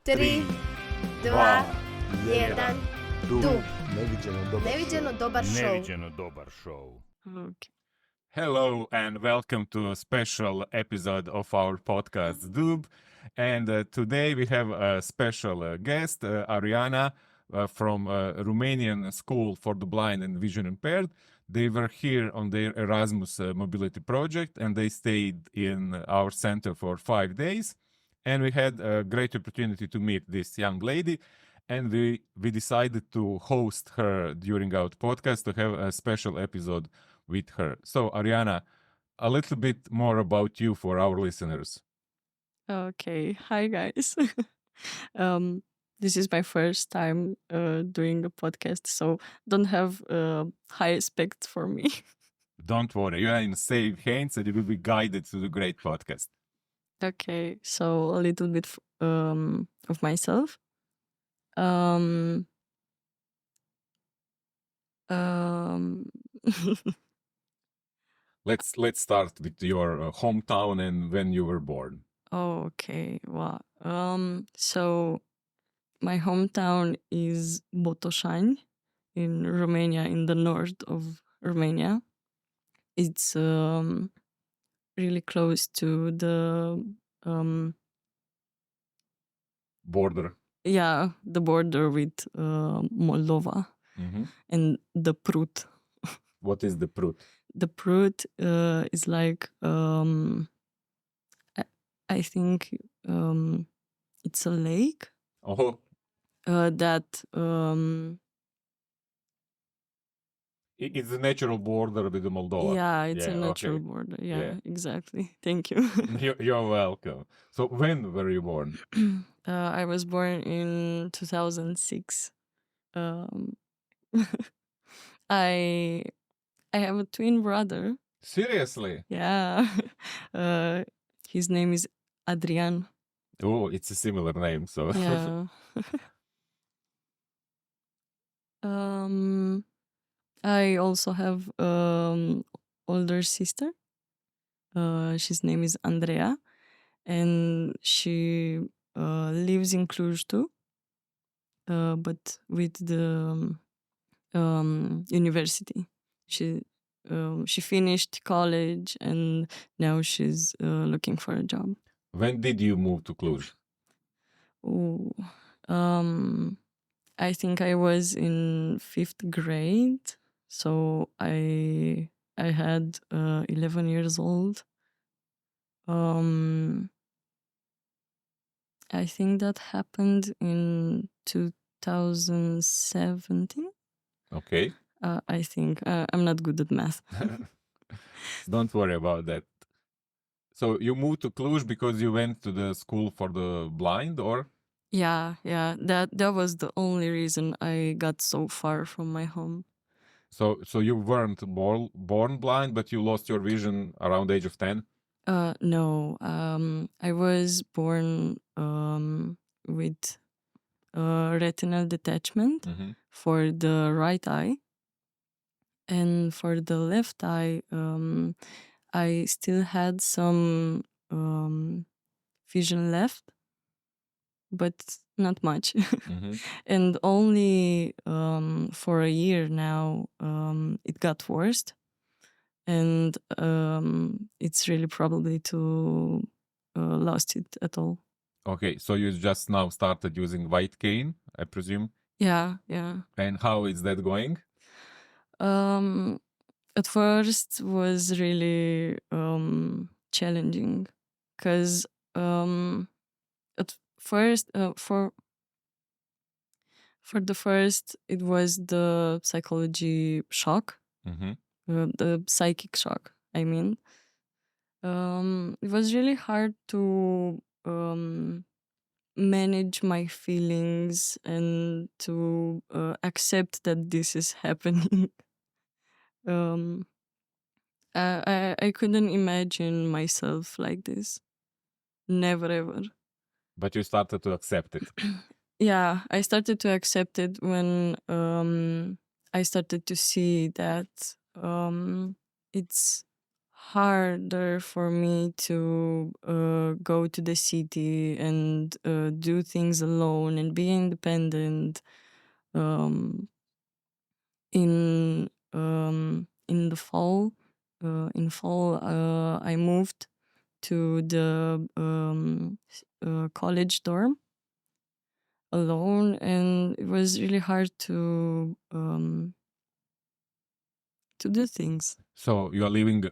3, 2, 1, dub. Neviđeno dobar show. Neviđeno dobar show. Okay. Hello and welcome to a special episode of our podcast Dub. And today we have a special guest, Ariana, from Romanian School for the Blind and Vision Impaired. They were here on their Erasmus mobility project and they stayed in our center for 5 days. And we had a great opportunity to meet this young lady. And we decided to host her during our podcast to have a special episode with her. So, Ariana, a little bit more about you for our listeners. Okay. Hi, guys. This is my first time doing a podcast, so don't have high expects for me. Don't worry, you are in safe hands and you will be guided to the great podcast. Okay, so a little bit of myself. Um, Let's start with your hometown and when you were born. okay. Wow. So my hometown is Botoșani in Romania, in the north of Romania. It's really close to the Border. the border with Moldova Mhm. and the Prut. What is the Prut? The Prut is like I think it's a lake Oh, that it's the natural border with the Moldova. it's a Yeah, natural okay. border. Yeah. Exactly. Thank you. You're welcome. So when were you born? I was born in 2006. I have a twin brother. Seriously? Yeah. His name is Adrian. Oh, it's a similar name. So Yeah. I also have older sister. She's name is Andrea, and she lives in Cluj too, but with the university. She finished college and now she's looking for a job. when did you move to Cluj? Oh, I think I was in 5th grade, so I had 11 years old. I think that happened in 2017. Okay. I think I'm not good at math. Don't worry about that. So you moved to Cluj because you went to the school for the blind, or? Yeah. That was the only reason I got so far from my home. So you weren't born blind, but you lost your vision around the age of 10? No. I was born with retinal detachment Mhm. for the right eye, and for the left eye, I still had some vision left, but not much. Mhm. And only for a year now it got worse, and it's really probably to lost it at all. Okay, so you just now started using white cane, I presume? Yeah. And how is that going? At first was really challenging, because at first for the first it was the psychology shock, Mhm. the psychic shock, I mean. It was really hard to manage my feelings and to accept that this is happening. I couldn't imagine myself like this. Never ever. But you started to accept it. Yeah, I started to accept it when I started to see that it's harder for me to go to the city and do things alone and be independent. Um, in the fall, I moved to the college dorm alone, and it was really hard to do things. So you are living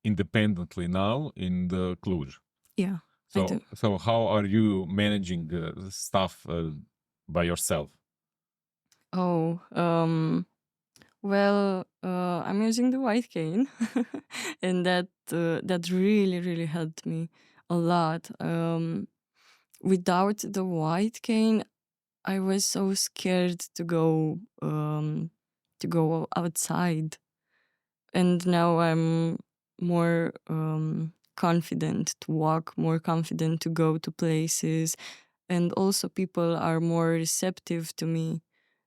independently now in the Cluj. Yeah, I do. So how are you managing stuff by yourself? Oh, well, I'm using the white cane, and that really, really helped me a lot. Without the white cane, I was so scared to go outside, and now I'm more confident to walk, more confident to go to places, and also people are more receptive to me.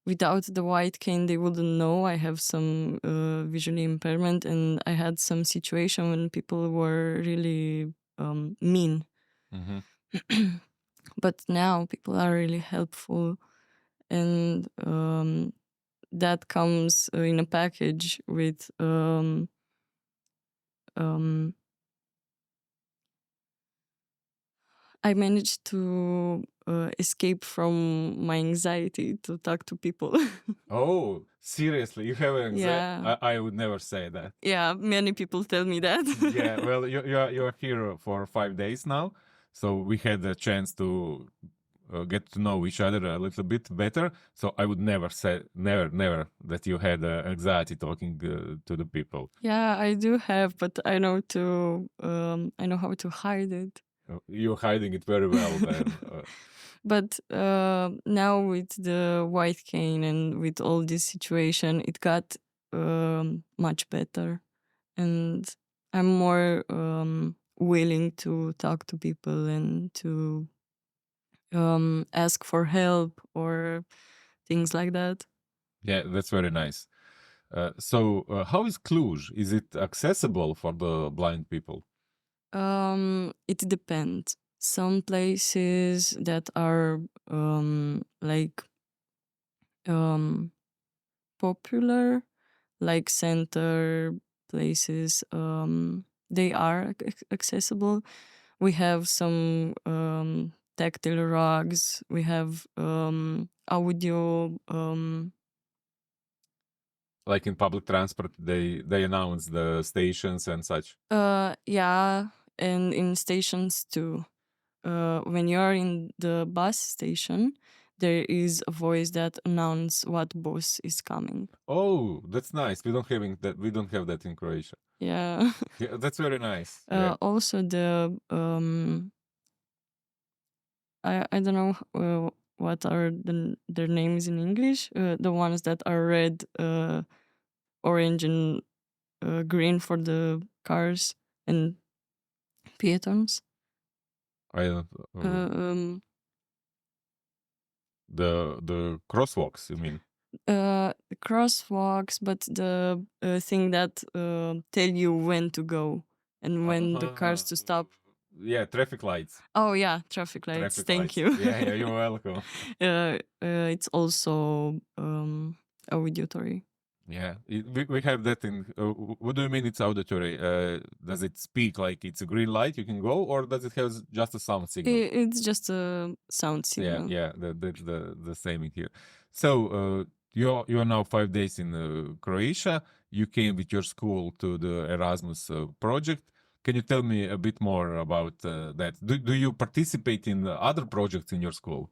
Without the white cane, they wouldn't know I have some visually impairment, and I had some situation when people were really mean. Mhm. But now people are really helpful, and that comes in a package with I managed to escape from my anxiety to talk to people. Oh, seriously? You have anxiety? Yeah. I would never say that. Yeah, many people tell me that. Yeah, well, you're here for 5 days now, so we had a chance to get to know each other a little bit better. So I would never say never that you had anxiety talking to the people. Yeah, I do have, but I know how to hide it. You're hiding it very well then. But now with the white cane and with all this situation, it got much better, and I'm more willing to talk to people and to ask for help or things like that. Yeah, that's very nice. So how is Cluj? Is it accessible for the blind people? It depends. Some places that are like popular, like Centar places, they are accessible. We have some tactile rugs. We have audio. Like in public transport, they announce the stations and such. Yeah, and in stations too. When you're in the bus station, there is a voice that announces what bus is coming. Oh, that's nice. We don't having that. We don't have that in Croatia. Yeah. Yeah, that's very nice. Yeah. Also, the I don't know what are their names in English. The ones that are red, orange, and green for the cars and peatons. I don't. The crosswalks. You mean? The crosswalks, but the thing that tell you when to go and when the cars to stop. Yeah, traffic lights. Oh yeah, traffic lights. Traffic Thank lights. you. Yeah, you're welcome. It's also auditory. Yeah, we have that in. What do you mean it's auditory? Does it speak like it's a green light you can go, or does it have just a sound signal? It's just a sound signal. Yeah, that's the same in here. So you're now 5 days in Croatia. You came with your school to the Erasmus project. Can you tell me a bit more about that? Do you participate in other projects in your school?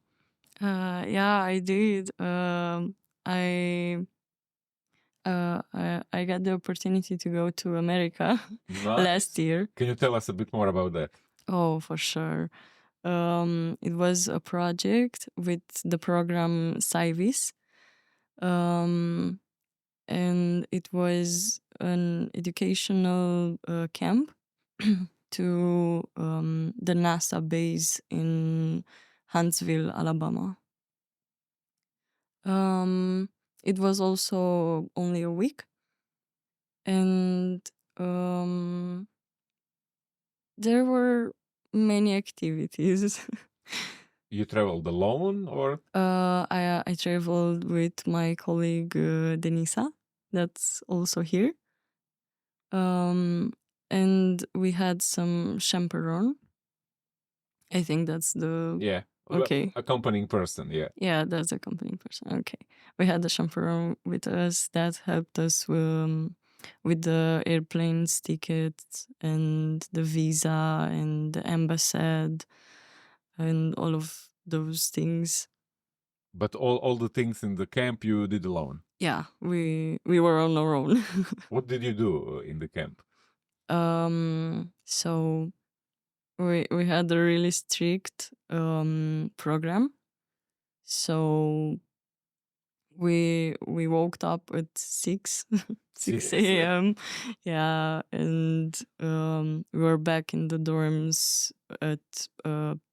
Yeah, I did. I got the opportunity to go to America last year. Can you tell us a bit more about that? Oh, for sure. It was a project with the program SciVis. And it was an educational camp to the NASA base in Huntsville, Alabama. It was also only a week, and There were many activities. You traveled alone or? I traveled with my colleague Denisa, that's also here. And we had some chaperone. I think that's the Yeah. okay. Accompanying person, yeah. Yeah, that's a company person. Okay, we had a chaperone with us that helped us with the airplanes tickets and the visa and the embassy and all of those things. But all the things in the camp you did alone. Yeah, we were on our own. What did you do in the camp? So we had a really strict program. So we woke up at 6 Six, a.m. Yeah, and we were back in the dorms at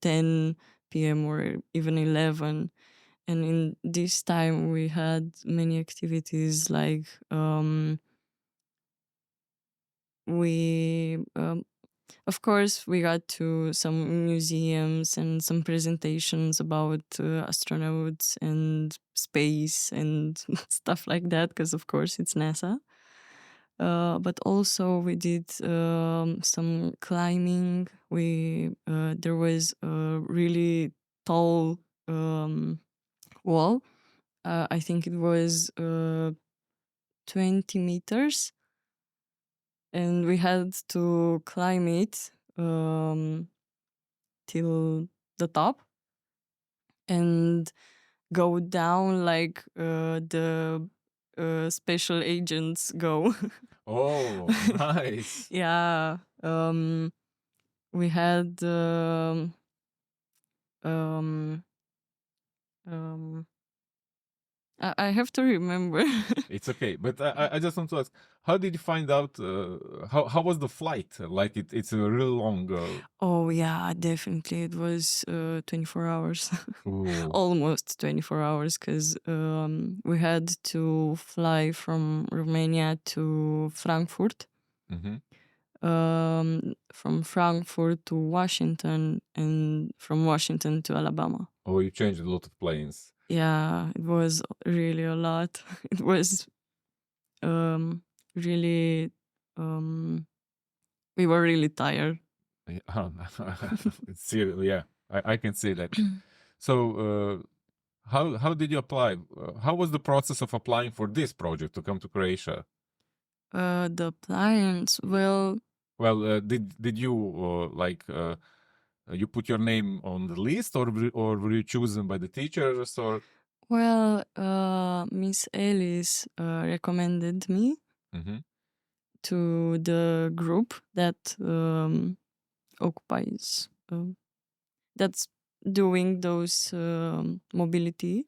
10 p.m. or even 11. And in this time we had many activities like we of course we got to some museums and some presentations about astronauts and space and stuff like that, because of course it's NASA. But also we did some climbing. We there was a really tall wall. I think it was 20 meters, and we had to climb it till the top and go down like the special agents go. Oh, nice. Yeah. We had um, I have to remember. It's okay, but I just want to ask, how did you find out? How was the flight? Like it's a real long. Oh yeah, definitely. It was 24 hours. Ooh. Almost 24 hours, because we had to fly from Romania to Frankfurt. Mhm. From Frankfurt to Washington, and from Washington to Alabama. Oh, you changed a lot of planes. Yeah, it was really a lot. It was really we were really tired. Seriously, yeah, I can see that. So, how did you apply? How was the process of applying for this project to come to Croatia? The plans, well, Well, did you you put your name on the list, or were you chosen by the teachers, or? well, Miss Alice recommended me Mhm. to the group that occupies that's doing those mobility.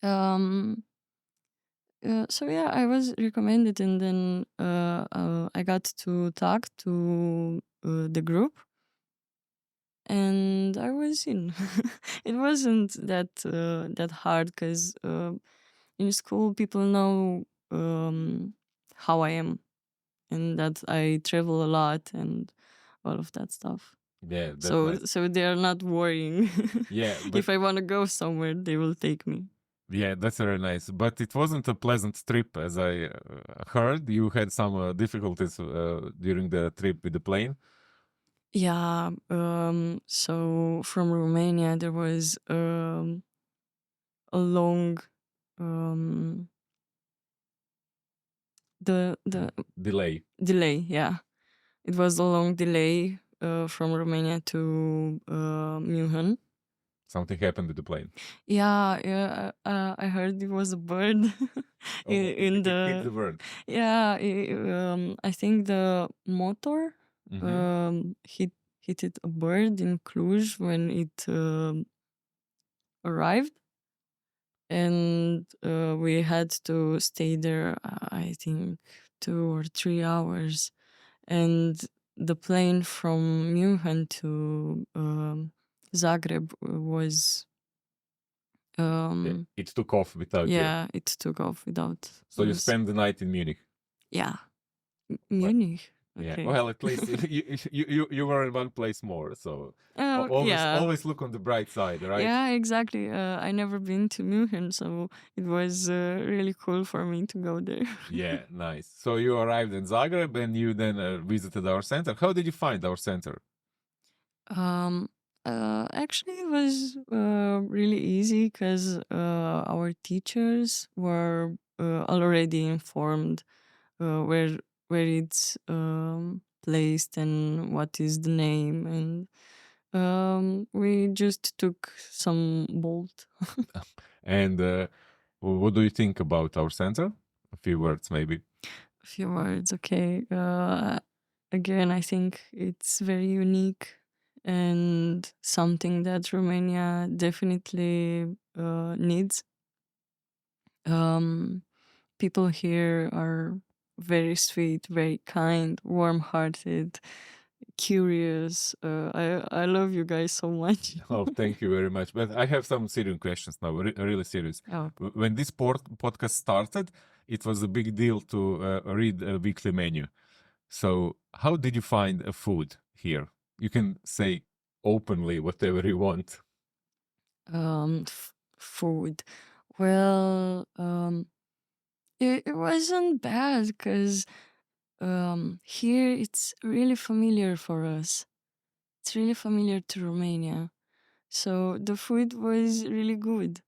Um, so yeah, I was recommended, and then I got to talk to the group, and I was in. It wasn't that hard, because in school people know how I am, and that I travel a lot and all of that stuff. Yeah, that's So nice. so they are not worrying. Yeah, but If I want to go somewhere, they will take me. yeah, that's very nice. But it wasn't a pleasant trip, as I heard. You had some difficulties during the trip with the plane. Yeah. So from Romania, there was a long um, the Delay. delay. Yeah, it was a long delay from Romania to München. Something happened with the plane. Yeah, yeah. I heard it was a bird Oh, in hit the. the bird. Yeah, I think the motor hit it a bird in Cluj when it arrived, and we had to stay there. I think 2 or 3 hours, and the plane from München to Zagreb was. It took off without you. Yeah, it took off without So you us. spent the night in Munich. Yeah, Right. Munich. Yeah. Okay. Well, at least you were in one place more, so always look on the bright side, right? Yeah, exactly. I never been to München, so it was really cool for me to go there. Yeah, nice. So you arrived in Zagreb and you then visited our center. How did you find our center? Actually, it was really easy because our teachers were already informed where it's placed and what is the name, and we just took some bolt. And what do you think about our center? A few words, maybe. A few words, okay. Again, I think it's very unique and something that Romania definitely needs. People here are very sweet, very kind, warm-hearted, curious. I love you guys so much. Oh, thank you very much. But I have some serious questions now, really serious. Oh. When this podcast started, it was a big deal to read a weekly menu. So how did you find a food here? You can say openly whatever you want. Food. Well, it wasn't bad because here it's really familiar for us. It's really familiar to Romania. So the food was really good.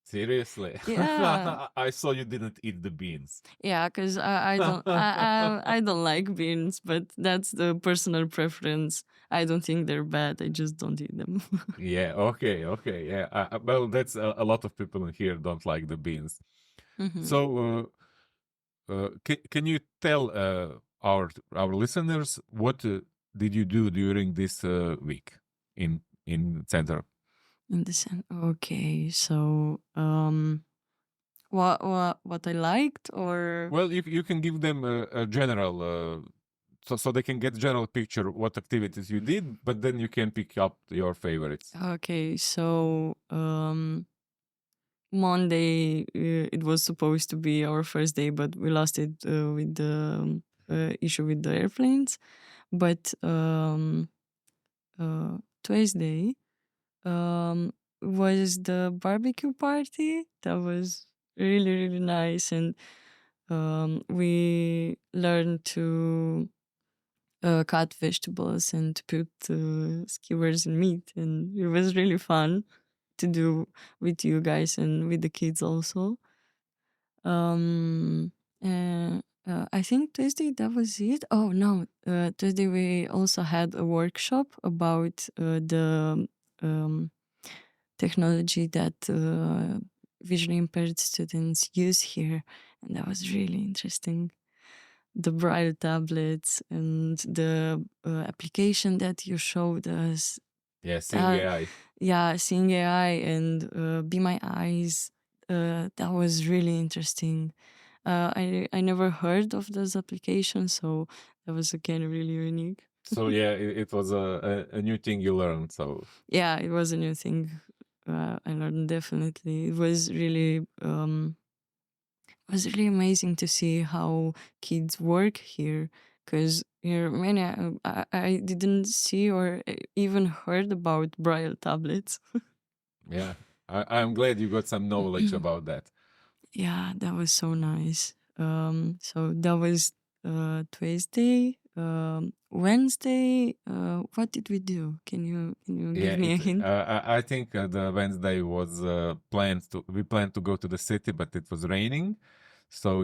Seriously? Yeah. I saw you didn't eat the beans. Yeah, because I don't I don't like beans, but that's the personal preference. I don't think they're bad. I just don't eat them. Yeah, okay. Yeah. Well, that's a lot of people in here don't like the beans. Mhm. So can you tell our listeners what did you do during this week in Centar? In the sense, okay. So what I liked, or Well, you can give them a general so they can get general picture what activities you did, but then you can pick up your favorites. okay. So Monday it was supposed to be our first day, but we lost it with the issue with the airplanes. But Tuesday was the barbecue party. That was really, really nice, and we learned to cut vegetables and to put skewers in meat, and it was really fun to do with you guys and with the kids also. I think Tuesday that was it. Oh no, Tuesday we also had a workshop about the technology that visually impaired students use here, and that was really interesting. The braille tablets and the application that you showed us. Yeah, seeing AI. Yeah, seeing AI and Be My Eyes. That was really interesting. I never heard of those applications, so that was again really unique. So yeah, it was a new thing you learned. So Yeah, it was a new thing. I learned definitely. It was really amazing to see how kids work here. Because here, many I didn't see or even heard about braille tablets. yeah, I'm glad you got some knowledge about that. Yeah, that was so nice. So that was Tuesday. Wednesday, what did we do? Can you give me a hint? I think the Wednesday was we planned to go to the city, but it was raining. So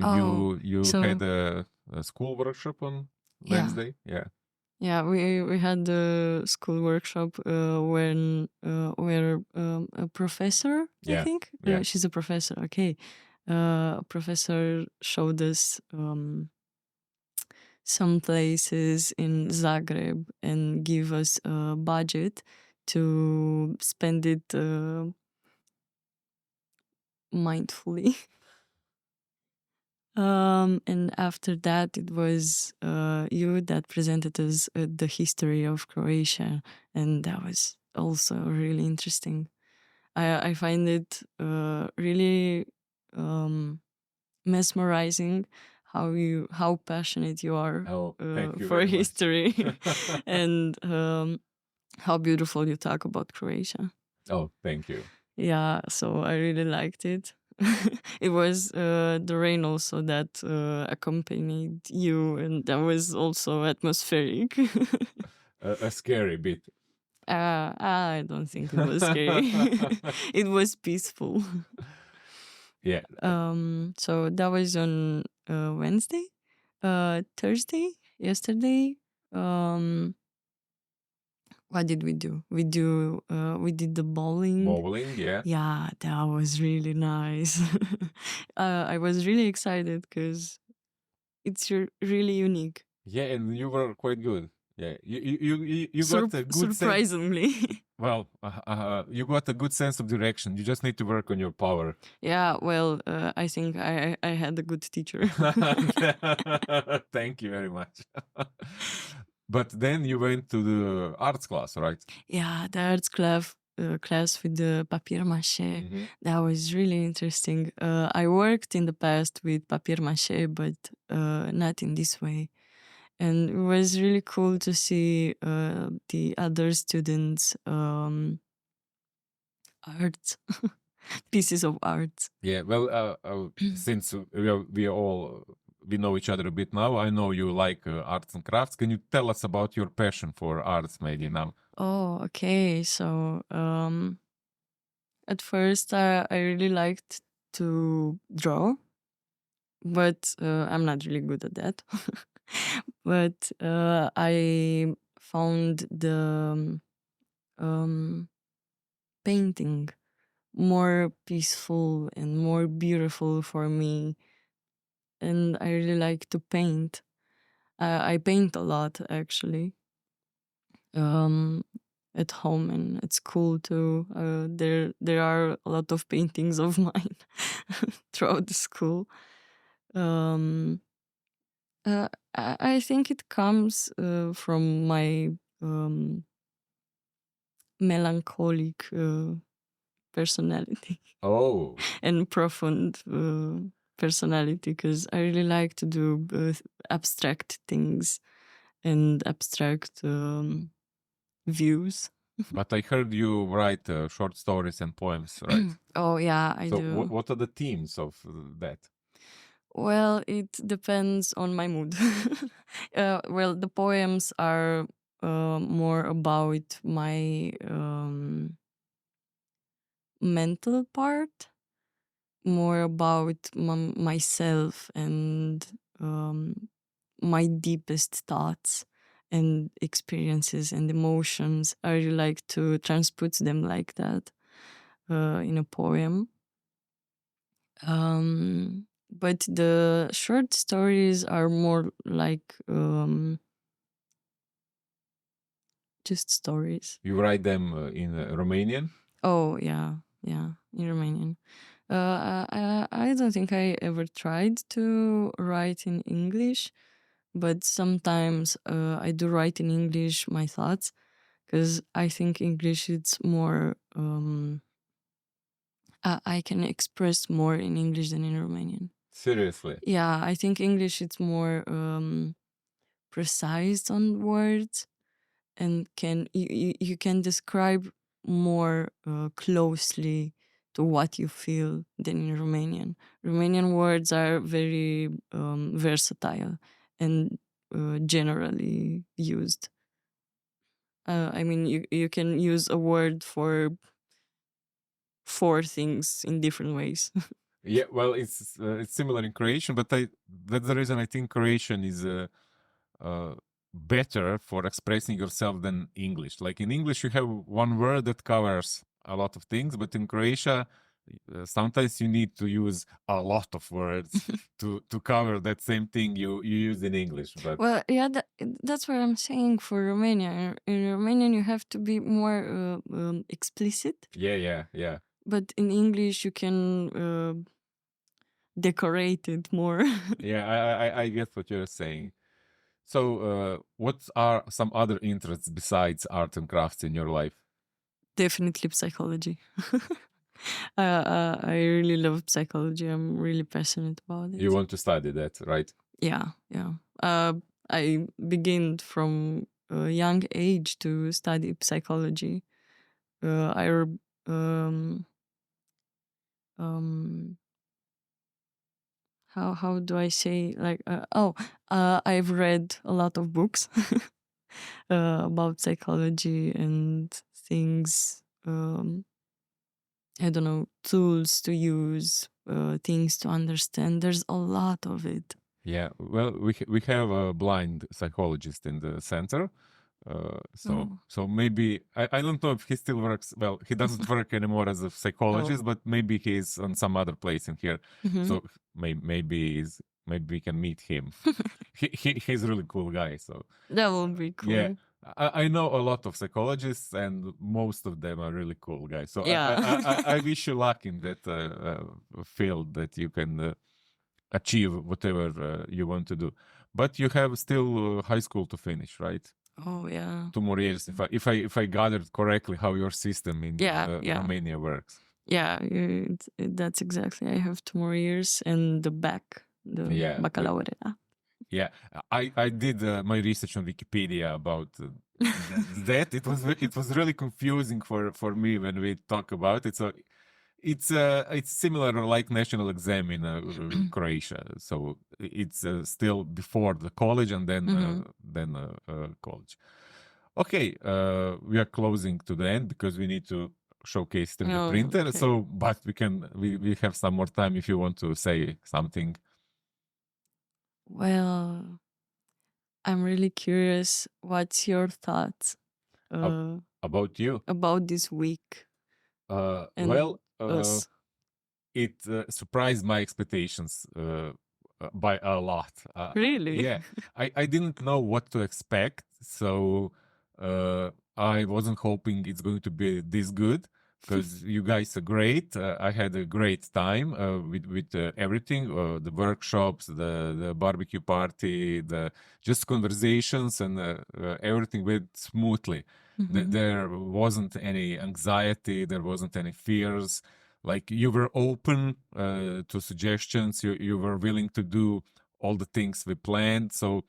you so- had a school workshop on Yeah. Wednesday. Yeah. Yeah, we had the school workshop where a professor, I Yeah, think, yeah. she's a professor. Okay, a professor showed us some places in Zagreb and give us a budget to spend it mindfully. And after that, it was you that presented us the history of Croatia, and that was also really interesting. I find it really mesmerizing how passionate you are Thank you for very much. history, and how beautiful you talk about Croatia. Oh, thank you. Yeah, so I really liked it. It was the rain also that accompanied you, and that was also atmospheric. A scary bit. I don't think it was scary. It was peaceful. Yeah. So that was on Wednesday. Thursday, yesterday. What did we do? We did the bowling. Bowling, yeah. Yeah, that was really nice. I was really excited because it's really unique. Yeah, and you were quite good. Yeah, you got a good sense. Surprisingly. Well, you got a good sense of direction. You just need to work on your power. Yeah, well, I think I had a good teacher. Thank you very much. But then you went to the arts class, right? Yeah, the arts class with the papier mache. That was really interesting. I worked in the past with papier mache, but not in this way. And it was really cool to see the other students' art, pieces of art. Yeah, well, since we know each other a bit now, I know you like arts and crafts. Can you tell us about your passion for arts maybe now? Oh, okay. So at first I really liked to draw, but I'm not really good at that. But I found the painting more peaceful and more beautiful for me. And I really like to paint. I paint a lot, actually, at home and at school too. There are a lot of paintings of mine throughout the school. I think it comes from my melancholic personality. Oh, And profound personality, because I really like to do abstract things and abstract views. but I heard you write short stories and poems, right? Oh yeah, I So do. what are the themes of that? Well, it depends on my mood. Well, the poems are more about my mental part, more about myself and my deepest thoughts and experiences and emotions. I really like to transport them like that in a poem. But the short stories are more like just stories. You write them in Romanian? Oh, yeah, in Romanian. I don't think I ever tried to write in English, but sometimes I do write in English my thoughts, because I think English it's more. I can express more in English than in Romanian. Seriously? Yeah, I think English it's more precise on words, and you can describe more closely to what you feel than in Romanian. Romanian words are very versatile and generally used. I mean, you can use a word for four things in different ways. Yeah, well, it's similar in Croatian, but that's the reason I think Croatian is better for expressing yourself than English. Like in English, you have one word that covers a lot of things, but in Croatia, sometimes you need to use a lot of words to cover that same thing you use in English. But Well, yeah, that's what I'm saying for Romania. In Romanian, you have to be more explicit. yeah. But in English, you can decorate it more. Yeah, I get what you're saying. So, what are some other interests besides art and crafts in your life? Definitely psychology. I really love psychology. I'm really passionate about it. You want to study that, right? Yeah, yeah. I began from a young age to study psychology. I um, um, how do I say, like, I've read a lot of books about psychology and things. I don't know, tools to use, things to understand. There's a lot of it. Yeah, well, we have a blind psychologist in the center. So maybe I don't know if he still works. Well, he doesn't work anymore as a psychologist, but maybe he's on some other place in here. Mhm. So maybe we can meet him. He's a really cool guy. So That would be cool. yeah, I know a lot of psychologists, and most of them are really cool guys. So Yeah. I wish you luck in that field, that you can achieve whatever you want to do. But you have still high school to finish, right? Oh yeah. 2 more years, if I gathered correctly how your system in Yeah, yeah. Romania works. Yeah, that's exactly. I have 2 more years and the Yeah. baccalaureate. Yeah, I did my research on Wikipedia about that. It was really confusing for me when we talk about it. So it's similar like national exam in Croatia. So it's still before the college, and then college. Okay, we are closing to the end because we need to showcase through the Oh, printer. okay. So, but we have some more time if you want to say something. Well, I'm really curious. What's your thoughts About you. about this week and Well, us? it surprised my expectations by a lot. Really? Yeah, I didn't know what to expect, so I wasn't hoping it's going to be this good, because you guys are great. I had a great time with everything, the workshops, the barbecue party, the just conversations, and everything went smoothly. Mhm. There wasn't any anxiety, there wasn't any fears. Like, you were open to suggestions, you were willing to do all the things we planned. So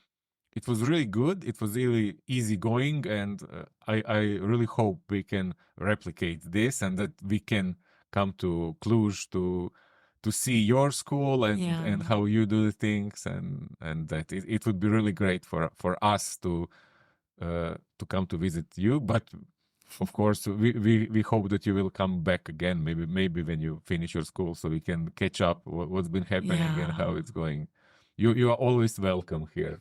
it was really good. It was really easy going, and I really hope we can replicate this, and that we can come to Cluj to see your school and Yeah. how you do the things, and that it would be really great for us to come to visit you. But of course, we hope that you will come back again, maybe when you finish your school, so we can catch up what's been happening and how Yeah. it's going. You are always welcome here.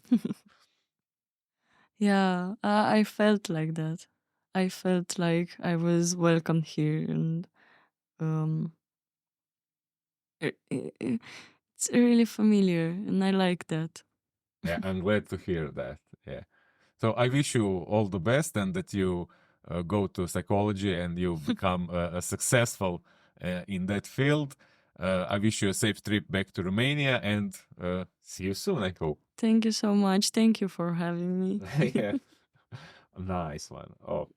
Yeah, I felt like that. I felt like I was welcome here, and um, it's really familiar, and I like that. Yeah, I'm glad to hear that. Yeah. So I wish you all the best, and that you go to psychology and you become successful in that field. I wish you a safe trip back to Romania, and see you soon, I hope. Thank you so much. Thank you for having me. Yeah. Nice one. Okay.